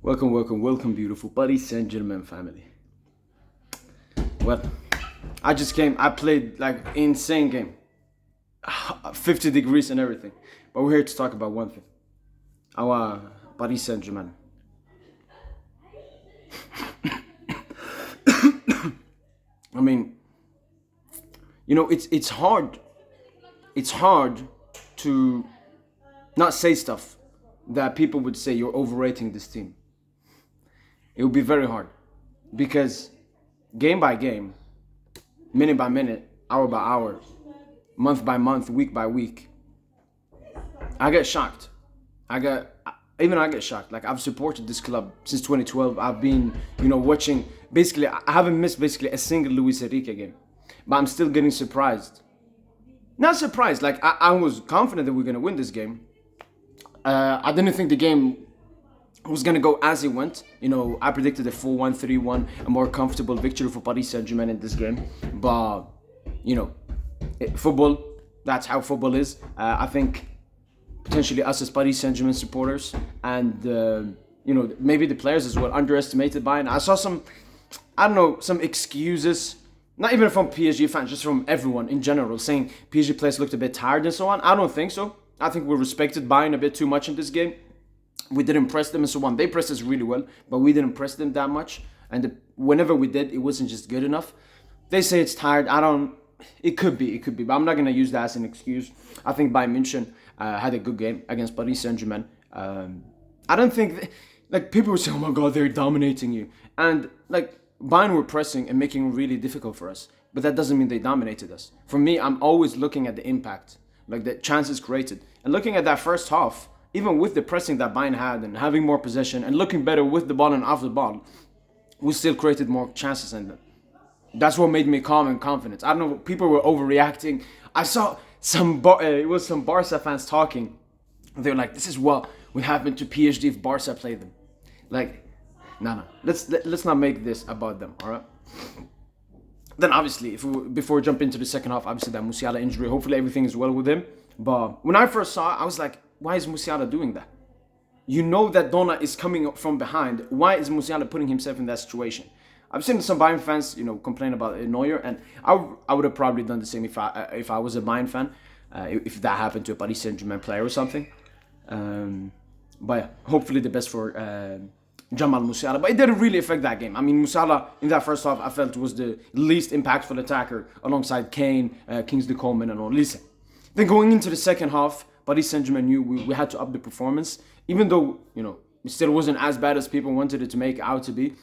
Welcome, welcome, welcome, beautiful Paris Saint-Germain family. Well, I played like insane game, 50 degrees and everything. But we're here to talk about one thing. Our Paris Saint-Germain. I mean, it's hard. It's hard to not say stuff that people would say you're overrating this team. It would be very hard because game by game, minute by minute, hour by hour, month by month, week by week, I get shocked. I get shocked. Like, I've supported this club since 2012. I've been, watching. Basically, I haven't missed basically a single Luis Enrique game, but I'm still getting surprised. Not surprised. Like, I was confident that we're gonna win this game. I didn't think the game was gonna go as it went. I predicted a 4-1, 3-1, a more comfortable victory for Paris Saint-Germain in this game. But football. That's how football is. I think potentially us as Paris Saint-Germain supporters and maybe the players as well underestimated Bayern. I saw some excuses, not even from PSG fans, just from everyone in general, saying PSG players looked a bit tired and so on. I don't think so. I think we respected Bayern a bit too much in this game. We didn't press them and so on. They pressed us really well, but we didn't press them that much. And whenever we did, it wasn't just good enough. They say it's tired. It could be, but I'm not going to use that as an excuse. I think Bayern Munich had a good game against Paris Saint-Germain. I don't think, people would say, oh my God, they're dominating you. And, Bayern were pressing and making it really difficult for us. But that doesn't mean they dominated us. For me, I'm always looking at the impact, the chances created. And looking at that first half, even with the pressing that Bayern had and having more possession and looking better with the ball and off the ball, we still created more chances than them. That's what made me calm and confident. I don't know, people were overreacting. I saw some Barca fans talking. They were like, this is what would happen to PSG if Barca played them. No. Let's not make this about them, all right? Then obviously, before we jump into the second half, obviously that Musiala injury, hopefully everything is well with him. But when I first saw it, I was like, why is Musiala doing that? You know that Donna is coming up from behind. Why is Musiala putting himself in that situation? I've seen some Bayern fans, complain about Neuer, and I would have probably done the same if I was a Bayern fan, if that happened to a Paris Saint-Germain player or something. But yeah, hopefully the best for Jamal Musiala. But it didn't really affect that game. I mean, Musiala in that first half, I felt was the least impactful attacker alongside Kane, Kingsley Coman, and all. Listen, then going into the second half, Paris Saint-Germain knew we had to up the performance, even though it still wasn't as bad as people wanted it to make out to be.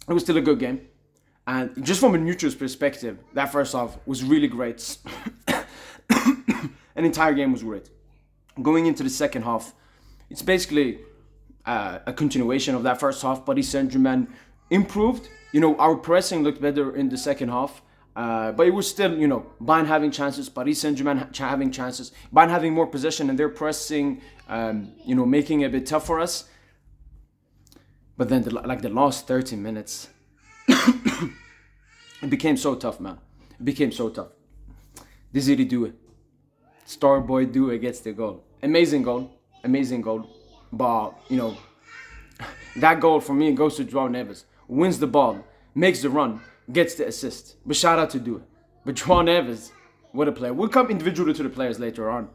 It was still a good game. And just from a neutral's perspective, that first half was really great. An entire game was great. Going into the second half, it's basically a continuation of that first half. Paris Saint-Germain improved. Our pressing looked better in the second half. But it was still, Bayern having chances, Paris Saint-Germain having chances, Bayern having more possession and their pressing, making it a bit tough for us. But then, the last 30 minutes, it became so tough, man. It became so tough. Desiree Doué, Starboy Doué gets the goal. Amazing goal. But, that goal for me goes to João Neves. Wins the ball, makes the run, gets the assist. But shout out to Doué. But João Neves, what a player. We'll come individually to the players later on.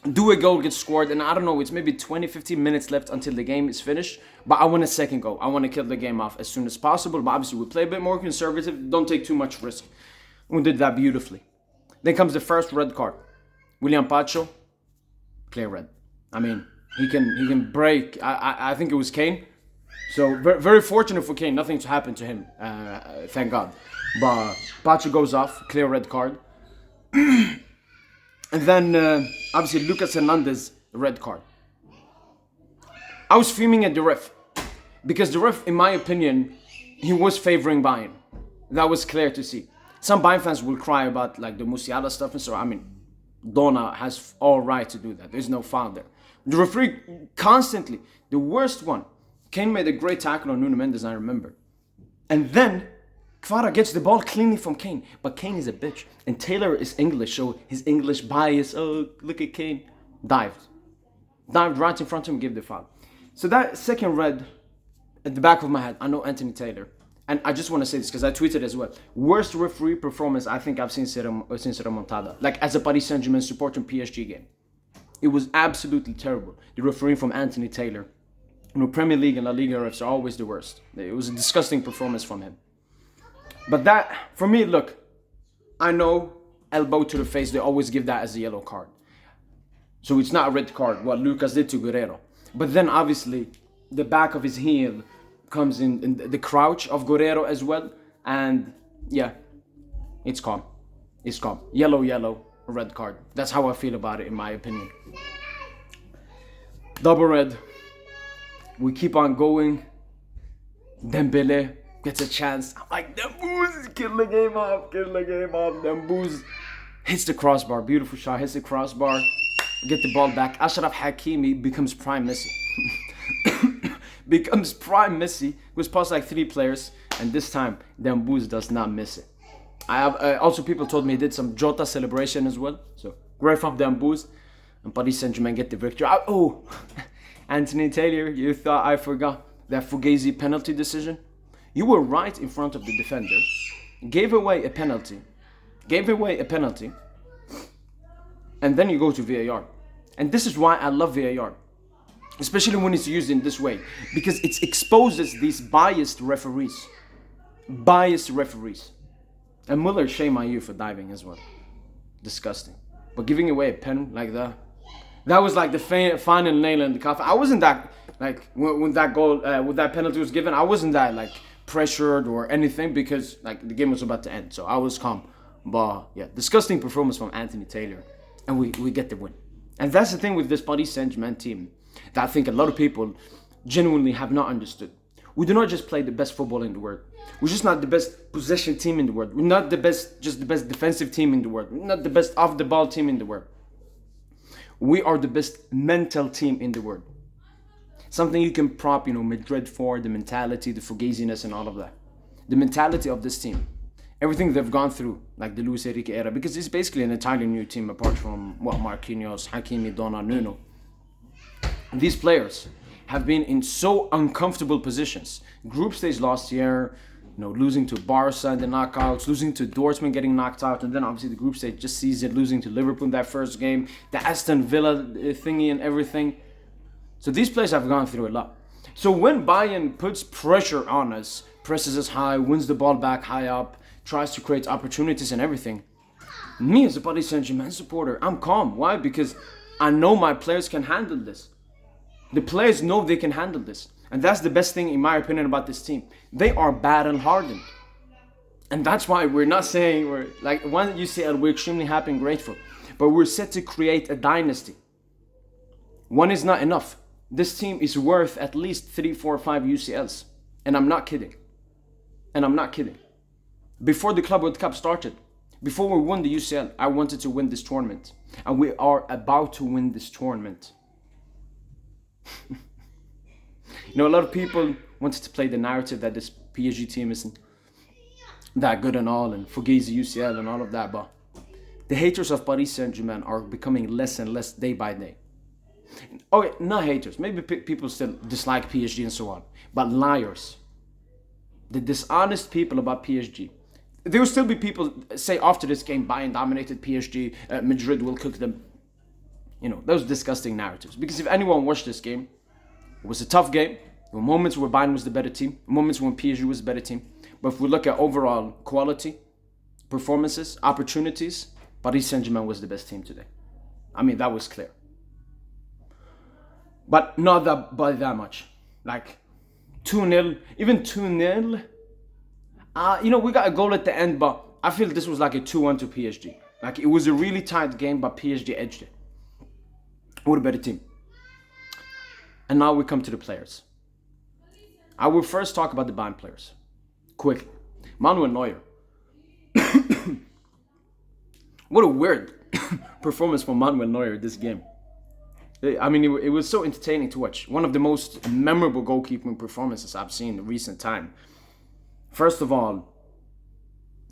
Doué goal gets scored, and I don't know, it's maybe 20-15 minutes left until the game is finished. But I want a second goal. I want to kill the game off as soon as possible. But obviously, we play a bit more conservative. Don't take too much risk. We did that beautifully. Then comes the first red card. William Pacho, clear red. I mean, he can break. I think it was Kane. So very, very fortunate for Kane. Nothing's happened to him, thank God. But Pacho goes off, clear red card. And then, obviously, Lucas Hernandez, red card. I was fuming at the ref. Because the ref, in my opinion, he was favoring Bayern. That was clear to see. Some Bayern fans will cry about, the Musiala stuff and so on. I mean, Donna has all right to do that. There's no foul there. The referee, constantly, the worst one. Kane made a great tackle on Nuno Mendes, I remember. And then Kvara gets the ball cleanly from Kane, but Kane is a bitch. And Taylor is English, so his English bias, oh, look at Kane. Dived right in front of him, give the foul. So that second red, at the back of my head, I know Anthony Taylor. And I just want to say this because I tweeted as well. Worst referee performance I think I've seen since Remontada. Like as a Paris Saint-Germain supporter in PSG game. It was absolutely terrible. The refereeing from Anthony Taylor. You know, Premier League and La Liga refs are always the worst. It was a disgusting performance from him. But that, for me, look, I know elbow to the face, they always give that as a yellow card. So it's not a red card, what Lucas did to Guerrero. But then obviously, the back of his heel comes in the crouch of Guerrero as well. And yeah, it's calm. It's calm. Yellow, red card. That's how I feel about it in my opinion. Double red. We keep on going. Dembele gets a chance. I'm like, Dembouz, kill the game off. Dembouz hits the crossbar. Beautiful shot, hits the crossbar. Get the ball back. Ashraf Hakimi becomes prime Messi. Becomes prime Messi. Was past like 3 players. And this time, Dembouz does not miss it. I have also people told me he did some Jota celebration as well. So great from Dembouz. And Paris Saint-Germain get the victory. Oh, Anthony Taylor, you thought I forgot that Fugazi penalty decision? You were right in front of the defender. Gave away a penalty. And then you go to VAR. And this is why I love VAR. Especially when it's used in this way. Because it exposes these biased referees. And Muller, shame on you for diving as well. Disgusting. But giving away a pen like that. That was like the final nail in the coffin. I wasn't that, like, when that goal, when that penalty was given, I wasn't that, like, pressured or anything because, like, the game was about to end. So I was calm. But, yeah, disgusting performance from Anthony Taylor. And we get the win. And that's the thing with this Paris Saint-Germain team that I think a lot of people genuinely have not understood. We do not just play the best football in the world. We're just not the best possession team in the world. We're not the best defensive team in the world. We're not the best off-the-ball team in the world. We are the best mental team in the world. Something you can prop, Madrid for, the mentality, the fugaziness and all of that. The mentality of this team. Everything they've gone through, like the Luis Enrique era, because it's basically an entirely new team apart from, Marquinhos, Hakimi, Donna, Nuno. These players have been in so uncomfortable positions. Group stage last year, losing to Barca in the knockouts, losing to Dortmund, getting knocked out, and then obviously the group stage just sees it, losing to Liverpool in that first game, the Aston Villa thingy and everything. So these players have gone through a lot. So when Bayern puts pressure on us, presses us high, wins the ball back high up, tries to create opportunities and everything, me as a Paris Saint-Germain supporter, I'm calm. Why? Because I know my players can handle this. The players know they can handle this. And that's the best thing, in my opinion, about this team. They are battle hardened. And that's why we're not saying we're like one UCL, we're extremely happy and grateful. But we're set to create a dynasty. One is not enough. This team is worth at least 3, 4, 5 UCLs. And I'm not kidding. Before the Club World Cup started, before we won the UCL, I wanted to win this tournament. And we are about to win this tournament. A lot of people wanted to play the narrative that this PSG team isn't that good and all, and Fugazi UCL and all of that, but the haters of Paris Saint-Germain are becoming less and less day by day. Okay, not haters. Maybe people still dislike PSG and so on, but liars. The dishonest people about PSG. There will still be people say after this game, Bayern dominated PSG, Madrid will cook them. Those disgusting narratives. Because if anyone watched this game, it was a tough game. There were moments where Bayern was the better team, moments when PSG was the better team. But if we look at overall quality, performances, opportunities, Paris Saint-Germain was the best team today. I mean, that was clear. But not that by that much. Like 2-0, even 2-0. We got a goal at the end, but I feel this was like a 2-1 to PSG. Like it was a really tight game, but PSG edged it. What a better team. And now we come to the players. I will first talk about the Bayern players. Quickly. Manuel Neuer. What a weird performance from Manuel Neuer this game. I mean, it was so entertaining to watch. One of the most memorable goalkeeping performances I've seen in recent time. First of all,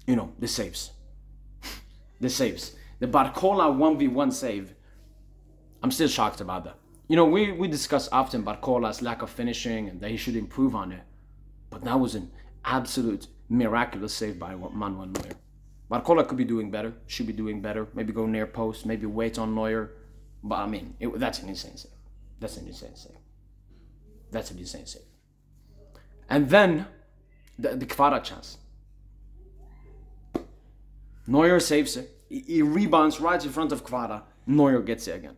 the saves. The saves. The Barcola 1v1 save. I'm still shocked about that. we discuss often Barcola's lack of finishing and that he should improve on it. But that was an absolute miraculous save by Manuel Neuer. Barcola could be doing better, should be doing better. Maybe go near post, maybe wait on Neuer. But I mean, that's an insane save. That's an insane save. That's an insane save. And then the Kvara chance. Neuer saves it. He rebounds right in front of Kvara. Neuer gets it again.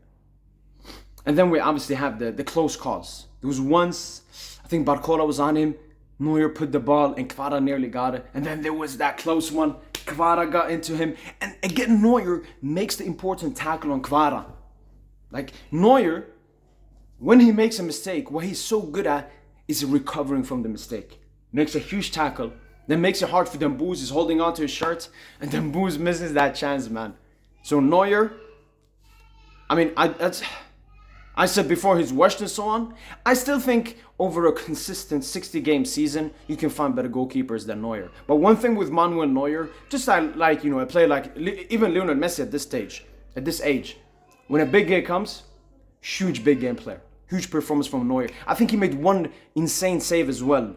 And then we obviously have the close calls. There was once, I think Barcola was on him. Neuer put the ball and Kvara nearly got it. And then there was that close one. Kvara got into him. And again, Neuer makes the important tackle on Kvara. Like, Neuer, when he makes a mistake, what he's so good at is recovering from the mistake. Makes a huge tackle. Then makes it hard for Dembele. He's holding on to his shirt. And Dembele misses that chance, man. So Neuer, I mean, I said before he's washed and so on. I still think over a consistent 60-game season, you can find better goalkeepers than Neuer. But one thing with Manuel Neuer, just like, a player like even Lionel Messi at this age, when a big game comes, huge big game player. Huge performance from Neuer. I think he made one insane save as well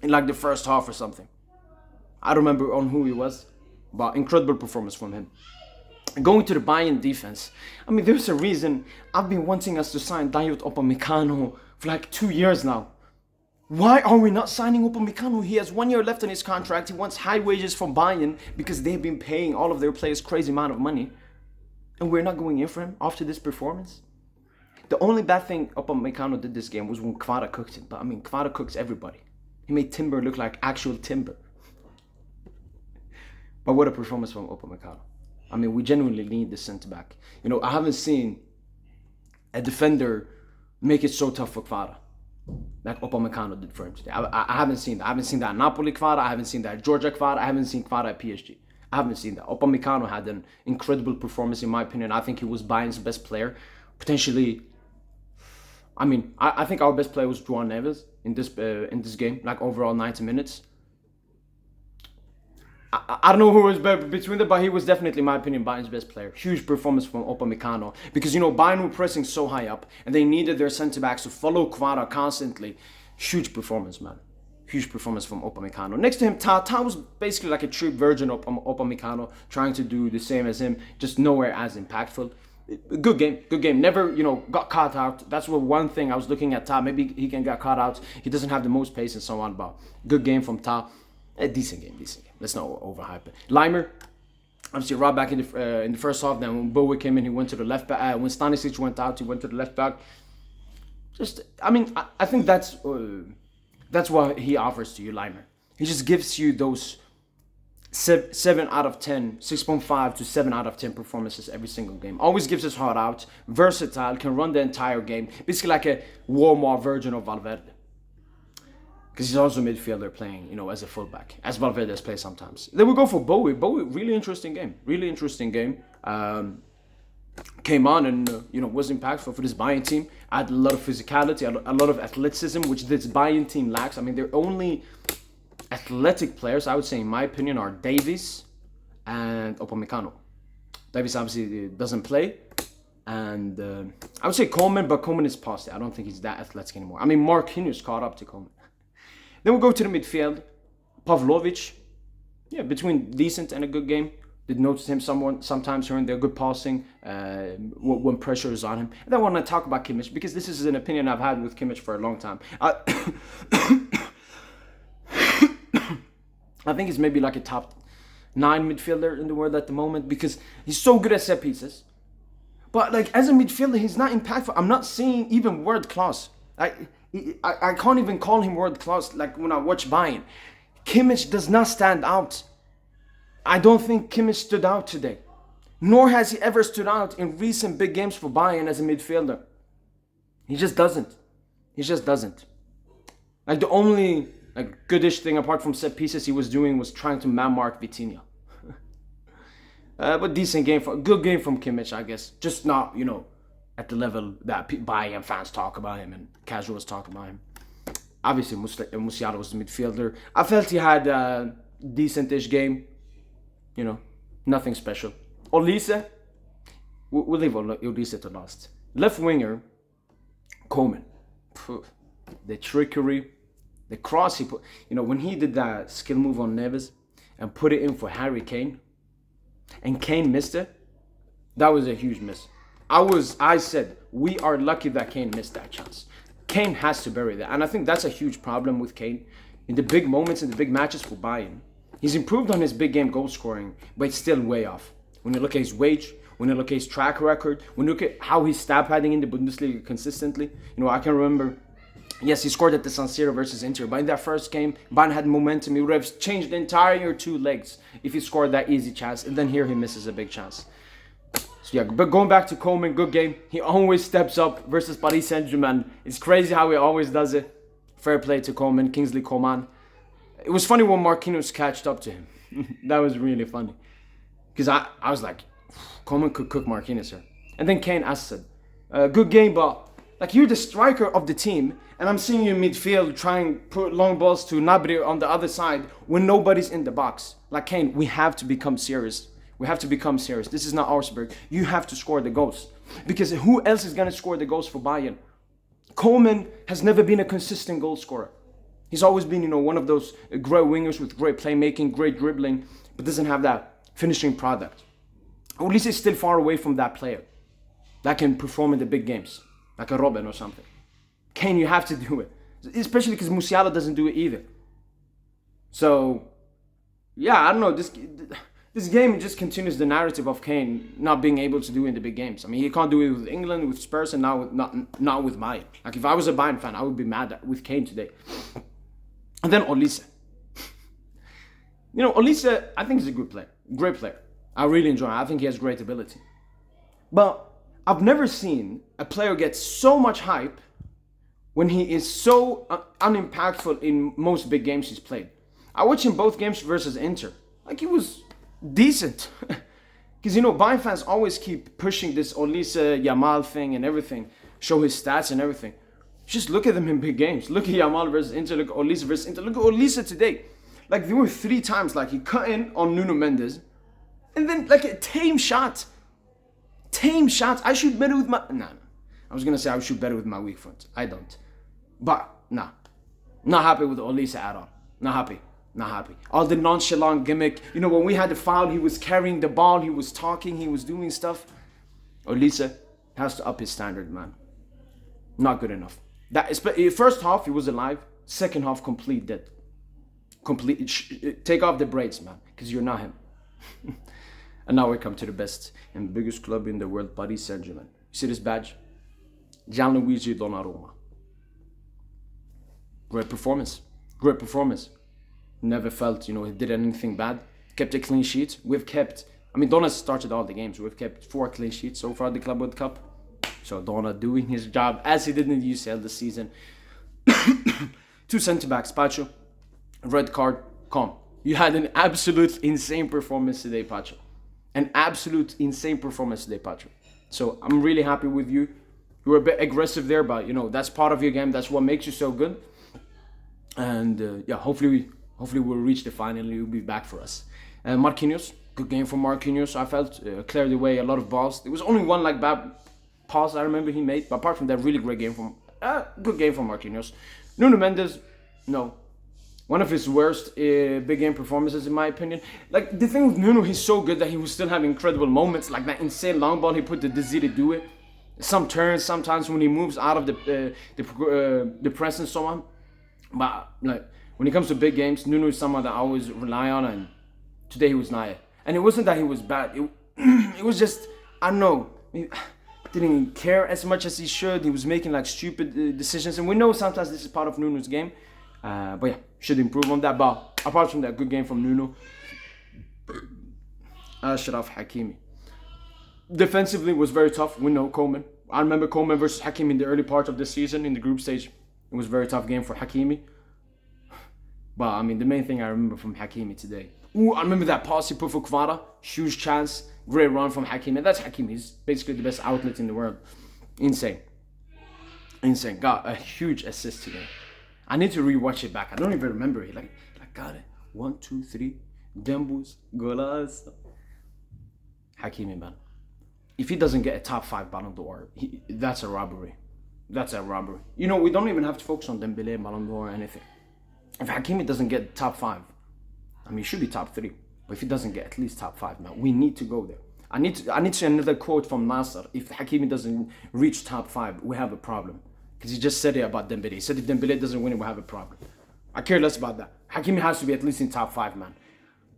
in like the first half or something. I don't remember on who he was, but incredible performance from him. Going to the Bayern defense, I mean, there's a reason I've been wanting us to sign Dayot Upamecano for like 2 years now. Why are we not signing Upamecano? He has 1 year left on his contract. He wants high wages from Bayern because they've been paying all of their players crazy amount of money. And we're not going in for him after this performance. The only bad thing Upamecano did this game was when Kvara cooked him. But I mean, Kvara cooks everybody. He made Timber look like actual Timber. But what a performance from Upamecano. I mean, we genuinely need the centre-back. I haven't seen a defender make it so tough for Kvara like Upamecano did for him today. I haven't seen that. I haven't seen that at Napoli Kvara. I haven't seen that at Georgia Kvara. I haven't seen Kvara at PSG. I haven't seen that. Upamecano had an incredible performance, in my opinion. I think he was Bayern's best player. Potentially, I mean, I think our best player was João Neves in this game, like overall 90 minutes. I don't know who was better between them, but he was definitely, in my opinion, Bayern's best player. Huge performance from Upamecano. Because, Bayern were pressing so high up, and they needed their centre-backs to follow Kvara constantly. Huge performance, man. Huge performance from Upamecano. Next to him, Ta was basically like a true version of Upamecano, trying to do the same as him, just nowhere as impactful. Good game. Never, got caught out. That's one thing I was looking at Ta. Maybe he can get caught out. He doesn't have the most pace and so on, but good game from Ta. A decent game. Let's not overhype it. Limer, obviously right back in the first half. Then when Bowie came in, he went to the left back. When Stanisic went out, he went to the left back. I think that's what he offers to you, Limer. He just gives you those 7 out of 10, 6.5 to 7 out of 10 performances every single game. Always gives his heart out. Versatile, can run the entire game. Basically like a warm-up version of Valverde. Because he's also a midfielder playing, as a fullback, as Valverde's play sometimes. Then we go for Bowie. Bowie, really interesting game. Came on and, was impactful for this Bayern team. Had a lot of physicality, a lot of athleticism, which this Bayern team lacks. I mean, their only athletic players, I would say, in my opinion, are Davies and Upamecano. Davies obviously doesn't play. And I would say Coleman, but Coleman is past it. I don't think he's that athletic anymore. I mean, Marquinhos caught up to Coleman. Then we'll go to the midfield. Pavlovic, between decent and a good game. Did notice him sometimes here and there, good passing when pressure is on him. And then I want to talk about Kimmich, because this is an opinion I've had with Kimmich for a long time. I think he's maybe like a top 9 midfielder in the world at the moment, because he's so good at set pieces. But like as a midfielder, he's not impactful. I'm not seeing even world class. I can't even call him world class like when I watch Bayern. Kimmich does not stand out. I don't think Kimmich stood out today. Nor has he ever stood out in recent big games for Bayern as a midfielder. He just doesn't. Like the only goodish thing apart from set pieces he was doing was trying to man-mark Vitinha. But good game from Kimmich, I guess. Just not, at the level that Bayern fans talk about him and casuals talk about him. Obviously, Musiala was the midfielder. I felt he had a decent-ish game. Nothing special. Olise, we'll leave Olise to last. Left winger, Coleman. Phew. The trickery, the cross he put. When he did that skill move on Neves and put it in for Harry Kane, and Kane missed it, that was a huge miss. I said, we are lucky that Kane missed that chance. Kane has to bury that. And I think that's a huge problem with Kane. In the big moments, in the big matches for Bayern, he's improved on his big game goal scoring, but it's still way off. When you look at his wage, when you look at his track record, when you look at how he's stab padding in the Bundesliga consistently, I can remember, yes, he scored at the San Siro versus Inter, but in that first game, Bayern had momentum. He would have changed the entire two legs if he scored that easy chance, and then here he misses a big chance. So yeah, but going back to Coleman, good game. He always steps up versus Paris Saint-Germain. It's crazy how he always does it. Fair play to Coleman, Kingsley Coman. It was funny when Marquinhos catched up to him. That was really funny. Because I was like, Coleman could cook Marquinhos here. And then Kane said, good game, but you're the striker of the team, and I'm seeing you in midfield trying to put long balls to Gnabry on the other side when nobody's in the box. Kane, we have to become serious. We have to become serious. This is not Augsburg. You have to score the goals. Because who else is going to score the goals for Bayern? Coleman has never been a consistent goal scorer. He's always been, one of those great wingers with great playmaking, great dribbling, but doesn't have that finishing product. Or at least he's still far away from that player that can perform in the big games, like a Robin or something. Kane, you have to do it. Especially because Musiala doesn't do it either. So, yeah, I don't know. This game just continues the narrative of Kane not being able to do it in the big games. I mean, he can't do it with England, with Spurs, and now not with Bayern. If I was a Bayern fan, I would be mad with Kane today. And then Olise. Olise, I think he's a good player. Great player. I really enjoy him. I think he has great ability. But I've never seen a player get so much hype when he is so unimpactful in most big games he's played. I watched him both games versus Inter. He was decent. Because, Bayern fans always keep pushing this Olise Yamal thing and everything. Show his stats and everything. Just look at them in big games. Look at Yamal versus Inter. Look at Olise versus Inter. Look at Olise today. There were 3 times, he cut in on Nuno Mendes. And then, a tame shot. Tame shots. I shoot better with my... Nah. I was going to say I shoot better with my weak foot. I don't. But, nah. Not happy with Olise at all. Not happy. Not happy. All the nonchalant gimmick. When we had the foul, he was carrying the ball. He was talking. He was doing stuff. Olise has to up his standard, man. Not good enough. First half, he was alive. Second half, complete dead. Take off the braids, man. Because you're not him. And now we come to the best and biggest club in the world, Paris Saint-Germain. You see this badge? Gianluigi Donnarumma. Great performance. Great performance. Never felt, he did anything bad. Kept a clean sheet. Donna started all the games. We've kept 4 clean sheets so far at the Club World Cup. So Donna doing his job as he did in the UCL this season. 2 centre-backs, Pacho. Red card, calm. You had an absolute insane performance today, Pacho. An absolute insane performance today, Pacho. So I'm really happy with you. You were a bit aggressive there, but that's part of your game. That's what makes you so good. And hopefully we'll reach the final and you'll be back for us. Marquinhos, good game from Marquinhos. I felt cleared away a lot of balls. There was only one bad pass I remember he made, but apart from that, really great game from good game from Marquinhos. Nuno Mendes, no. One of his worst big game performances, in my opinion. The thing with Nuno, he's so good that he was still having incredible moments. That insane long ball he put the Dizzy to do it. Some turns, sometimes when he moves out of the press and so on. But when it comes to big games, Nuno is someone that I always rely on, and today he was not. And it wasn't that he was bad. It was just, I don't know. He didn't care as much as he should. He was making stupid decisions, and we know sometimes this is part of Nuno's game. But yeah, should improve on that. But apart from that, good game from Nuno. Ashraf Hakimi. Defensively was very tough. We know Coleman. I remember Coleman versus Hakimi in the early part of the season in the group stage. It was a very tough game for Hakimi. But the main thing I remember from Hakimi today. I remember that pass he put for Kvara. Huge chance. Great run from Hakimi. That's Hakimi. He's basically the best outlet in the world. Insane. Got a huge assist today. I need to rewatch it back. I don't even remember it. Got it. 1, 2, 3. Dembus. Golas. Hakimi, man. If he doesn't get a top 5 Ballon d'Or, that's a robbery. That's a robbery. You know, we don't even have to focus on Dembele, Ballon d'Or, or anything. If Hakimi doesn't get top 5, I mean, he should be top 3. But if he doesn't get at least top 5, man, we need to go there. I need to see another quote from Nasser. If Hakimi doesn't reach top 5, we have a problem. Because he just said it about Dembele. He said if Dembele doesn't win it, we have a problem. I care less about that. Hakimi has to be at least in top 5, man.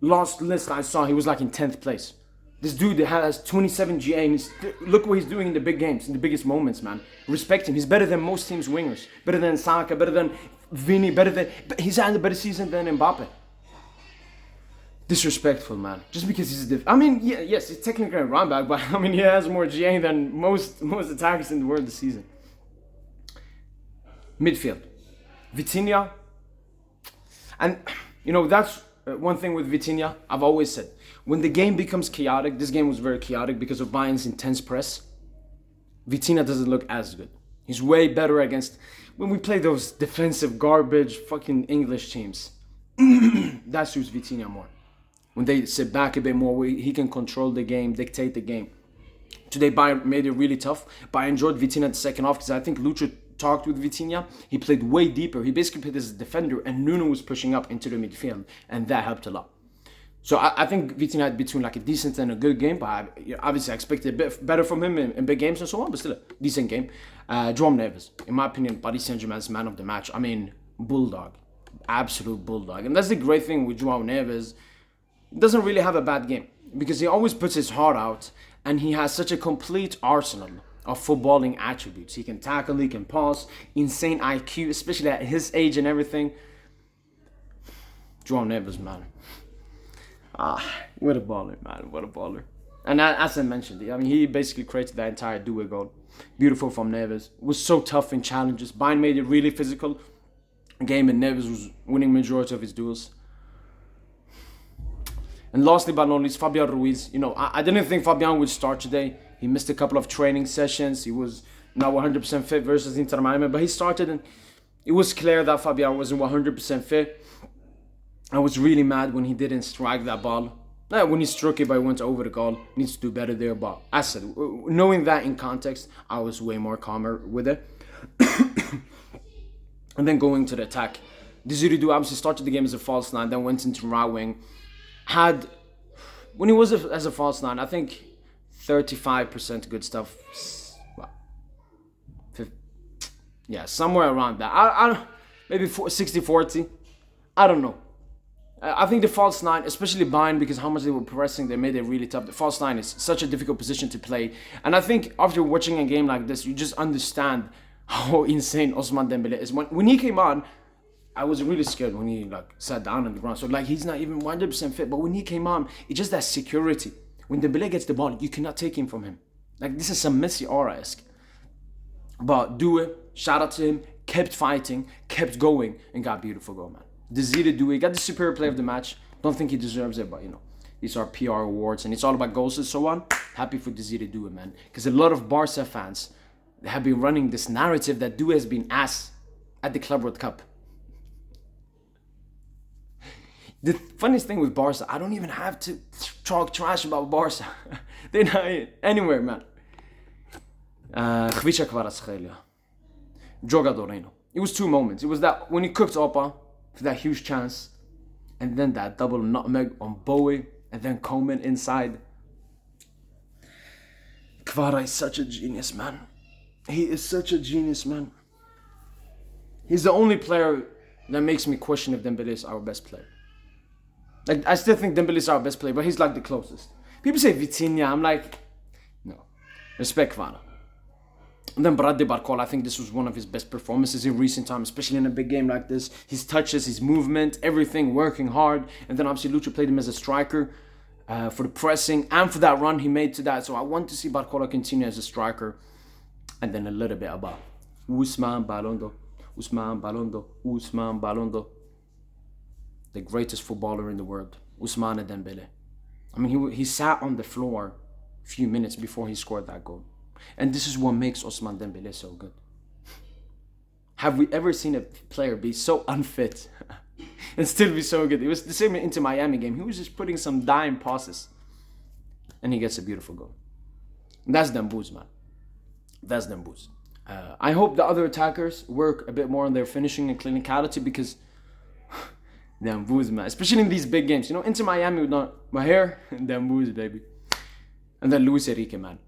Last list I saw, he was like in 10th place. This dude that has 27 GA, and look what he's doing in the big games, in the biggest moments, man. Respect him. He's better than most teams' wingers. Better than Saka, better than Vini, he's had a better season than Mbappe. Disrespectful, man. Just because he's I mean, yeah, yes, he's technically a run back, but I mean, he has more GA than most attackers in the world this season. Midfield. Vitinha. And, you know, that's one thing with Vitinha. I've always said, when the game becomes chaotic, this game was very chaotic because of Bayern's intense press, Vitinha doesn't look as good. He's way better against, when we play those defensive garbage fucking English teams. That suits Vitinha more. When they sit back a bit more, he can control the game, dictate the game. Today, Bayern made it really tough, but I enjoyed Vitinha the second half because I think Lucho talked with Vitinha. He played way deeper. He basically played as a defender, and Nuno was pushing up into the midfield, and that helped a lot. So I think Vitinha had between like a decent and a good game, but obviously I expected a bit better from him in big games and so on, but still a decent game. João Neves, in my opinion, Paris Saint-Germain's man of the match. I mean, bulldog. Absolute bulldog. And that's the great thing with João Neves. He doesn't really have a bad game because he always puts his heart out, and he has such a complete arsenal of footballing attributes. He can tackle, he can pass, insane IQ, especially at his age and everything. João Neves, man. What a baller, man. What a baller. And as I mentioned, I mean, he basically created that entire duo goal. Beautiful from Neves. Was so tough in challenges. Bayern made it really physical game, and Neves was winning majority of his duels. And lastly but not least, Fabian Ruiz. You know, I didn't think Fabian would start today. He missed a couple of training sessions. He was not 100% fit versus Inter Miami, but he started, and it was clear that Fabian wasn't 100% fit. I was really mad when he didn't strike that ball. When he struck it, but it went over the goal. Needs to do better there, but as I said, knowing that in context, I was way more calmer with it. And then going to the attack. Desiree Doué obviously started the game as a false 9, then went into right wing. When he was as a false 9, I think 35% good stuff. Well, yeah, somewhere around that. I maybe 60-40. I don't know. I think the false 9, especially Bayern, because how much they were pressing, they made it really tough. The false 9 is such a difficult position to play. And I think after watching a game like this, you just understand how insane Ousmane Dembele is. When he came on, I was really scared when he sat down on the ground. So he's not even 100% fit. But when he came on, it's just that security. When Dembele gets the ball, you cannot take him from him. This is some Messi aura-esque. But Doué, shout out to him, kept fighting, kept going, and got a beautiful goal, man. Desiree Doué got the superior player of the match. Don't think he deserves it, but you know, these are PR awards, and it's all about goals and so on. Happy for Desiree Doué, man. Because a lot of Barca fans have been running this narrative that Doué has been ass at the Club World Cup. The funniest thing with Barca, I don't even have to talk trash about Barca. They're not anywhere, man. Kvaratskhelia. Jogadorino. It was two moments. It was that when he cooked Opa for that huge chance, and then that double nutmeg on Bowie, and then Coleman inside. Kvara is such a genius, man. He is such a genius, man. He's the only player that makes me question if Dembele is our best player. I still think Dembele is our best player, but he's the closest. People say Vitinha, I'm no. Respect Kvara. And then Barcola, I think this was one of his best performances in recent time, especially in a big game like this. His touches, his movement, everything, working hard. And then obviously Lucho played him as a striker for the pressing and for that run he made to that. So I want to see Barcola continue as a striker. And then a little bit about Ousmane Balondo. The greatest footballer in the world, Ousmane Dembele. I mean, he sat on the floor a few minutes before he scored that goal. And this is what makes Ousmane Dembele so good. Have we ever seen a player be so unfit and still be so good? It was the same into Miami game. He was just putting some dime passes. And he gets a beautiful goal. And that's Dembouz, man. That's Dembouz. I hope the other attackers work a bit more on their finishing and clinicality, because damn booze, man. Especially in these big games. You know, Inter Miami would not. My hair, damn booze, baby. And then Luis Enrique, man.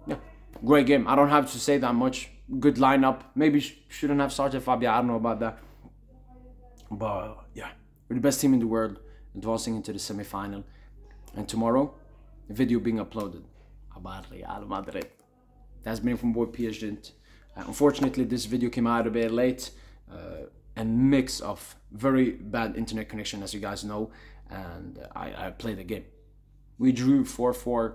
Yeah, great game. I don't have to say that much. Good lineup. Maybe shouldn't have started Fabio. I don't know about that. But yeah, we're the best team in the world, advancing into the semi-final. And tomorrow, the video being uploaded about Real Madrid. That's been from boy PSG. Unfortunately, this video came out a bit late. A mix of very bad internet connection, as you guys know, and I played the game. We drew 4-4.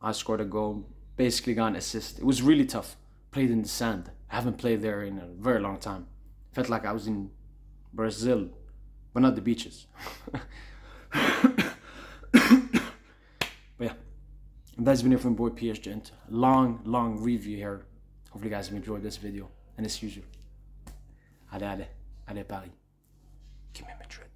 I scored a goal, basically got an assist. It was really tough. Played in the sand. I haven't played there in a very long time. Felt like I was in Brazil, but not the beaches. But yeah, that's been it from boy PSG. Long review here. Hopefully you guys have enjoyed this video. And as usual, allez Paris. Give me Madrid.